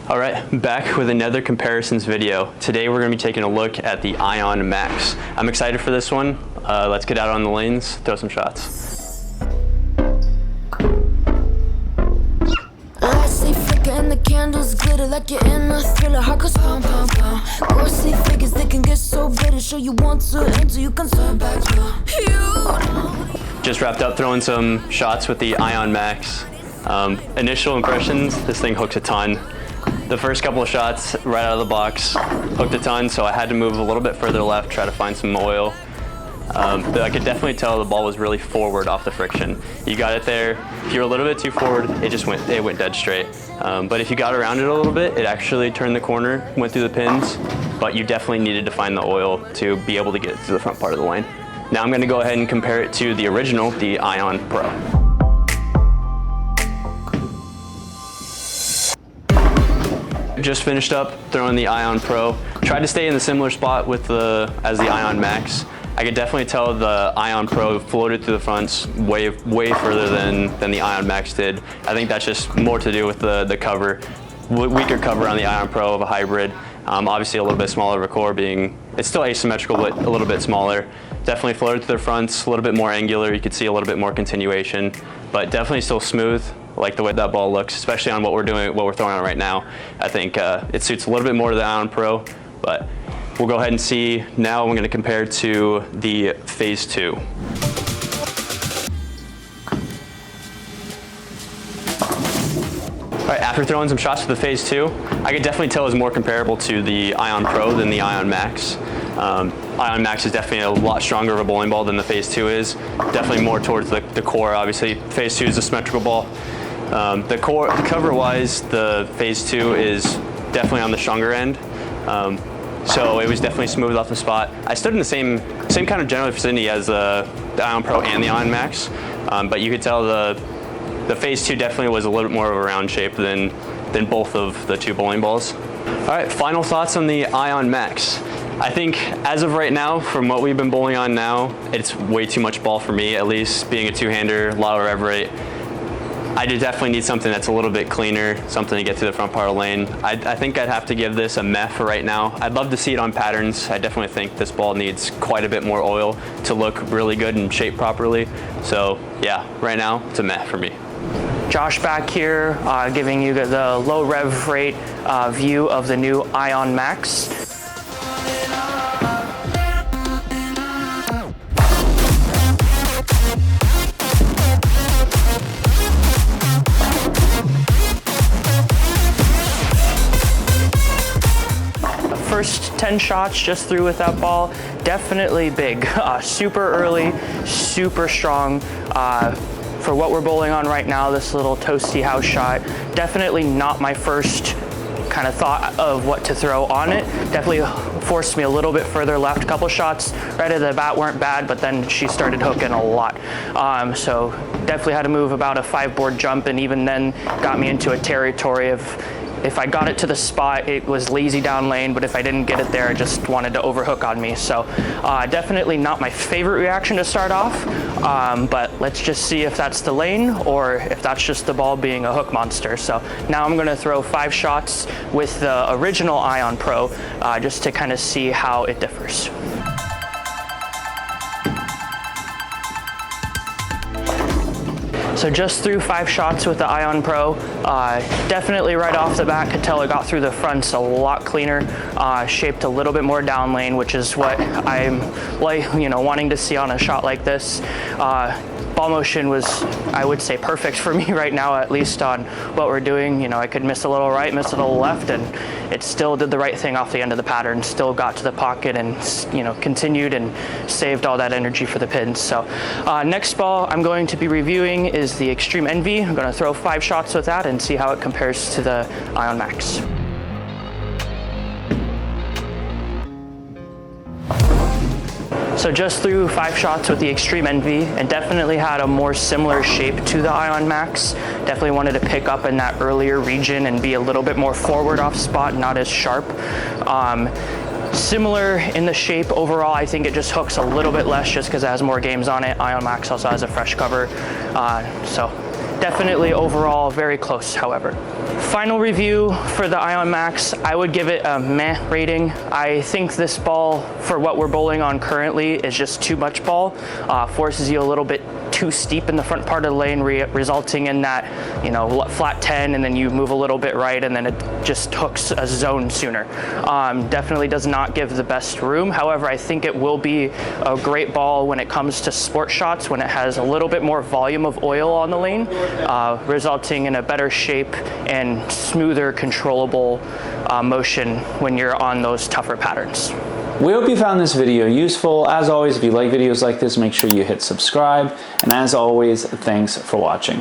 All right, back with another comparisons video. Today we're going to be taking a look at the Ion Max. I'm excited for this one. Let's get out on the lanes, throw some shots. Lights they flicker and the candles glitter like you're in a thriller. Heart goes pound, pound, pound. Ghostly figures that can get so bitter. Show you want to enter, you can turn back. Just wrapped up throwing some shots with the Ion Max. Initial impressions, this thing hooks a ton. The first couple of shots right out of the box hooked a ton, so I had to move a little bit further left, try to find some oil. But I could definitely tell the ball was really forward off the friction. You got it there. If you're a little bit too forward, it went dead straight. But if you got around it a little bit, it actually turned the corner, went through the pins, but you definitely needed to find the oil to be able to get to the front part of the lane. Now I'm gonna go ahead and compare it to the original, the Ion Pro. Just finished up throwing the Ion Pro. Tried to stay in the similar spot with as the Ion Max. I could definitely tell the Ion Pro floated through the fronts way further than the Ion Max did. I think that's just more to do with the cover. Weaker cover on the Ion Pro of a hybrid. Obviously a little bit smaller of a core, it's still asymmetrical but a little bit smaller. Definitely floated through the fronts, a little bit more angular. You could see a little bit more continuation, but definitely still smooth. I like the way that ball looks, especially on what we're throwing on right now. I think it suits a little bit more to the Ion Pro, but we'll go ahead and see. Now I'm going to compare to the Phase 2. All right, after throwing some shots with the Phase 2, I could definitely tell it was more comparable to the Ion Pro than the Ion Max. Ion Max is definitely a lot stronger of a bowling ball than the Phase 2 is. Definitely more towards the core, obviously. Phase 2 is a symmetrical ball. The cover-wise, the Phase 2 is definitely on the stronger end. So it was definitely smooth off the spot. I stood in the same kind of general vicinity as the Ion Pro and the Ion Max, but you could tell the Phase 2 definitely was a little bit more of a round shape than both of the two bowling balls. All right, final thoughts on the Ion Max. I think as of right now, from what we've been bowling on now, it's way too much ball for me, at least being a two-hander, lower rev rate. I definitely need something that's a little bit cleaner, something to get to the front part of the lane. I think I'd have to give this a meh for right now. I'd love to see it on patterns. I definitely think this ball needs quite a bit more oil to look really good and shape properly. So yeah, right now it's a meh for me. Josh back here, giving you the low rev rate view of the new Ion Max. First 10 shots just threw with that ball, definitely big, super early, super strong. For what we're bowling on right now, this little toasty house shot, definitely not my first kind of thought of what to throw on it. Definitely forced me a little bit further left. A couple shots right at the bat weren't bad, but then she started hooking a lot. So definitely had to move about a 5-board jump, and even then got me into a territory of, if I got it to the spot, it was lazy down lane, but if I didn't get it there, I just wanted to overhook on me. So definitely not my favorite reaction to start off, but let's just see if that's the lane or if that's just the ball being a hook monster. So now I'm gonna throw 5 shots with the original Ion Pro just to kind of see how it differs. So just threw 5 shots with the Ion Pro. Definitely right off the bat could tell it got through the fronts a lot cleaner, shaped a little bit more down lane, which is what I'm wanting to see on a shot like this. Ball motion was, I would say, perfect for me right now, at least on what we're doing. You know, I could miss a little right, miss a little left, and it still did the right thing off the end of the pattern, still got to the pocket and, continued and saved all that energy for the pins. So next ball I'm going to be reviewing is the Extreme Envy. I'm going to throw 5 shots with that and see how it compares to the Ion Max. So just threw 5 shots with the Extreme Envy and definitely had a more similar shape to the Ion Max. Definitely wanted to pick up in that earlier region and be a little bit more forward off spot, not as sharp. Similar in the shape overall. I think it just hooks a little bit less just because it has more games on it. Ion Max also has a fresh cover. So Definitely overall very close, however. Final review for the Ion Max, I would give it a meh rating. I think this ball, for what we're bowling on currently, is just too much ball. Forces you a little bit too steep in the front part of the lane, resulting in that, you know, flat 10, and then you move a little bit right, and then it just hooks a zone sooner. Definitely does not give the best room. However, I think it will be a great ball when it comes to sport shots, when it has a little bit more volume of oil on the lane, resulting in a better shape and smoother, controllable motion when you're on those tougher patterns. We hope you found this video useful. As always, if you like videos like this, make sure you hit subscribe. And as always, thanks for watching.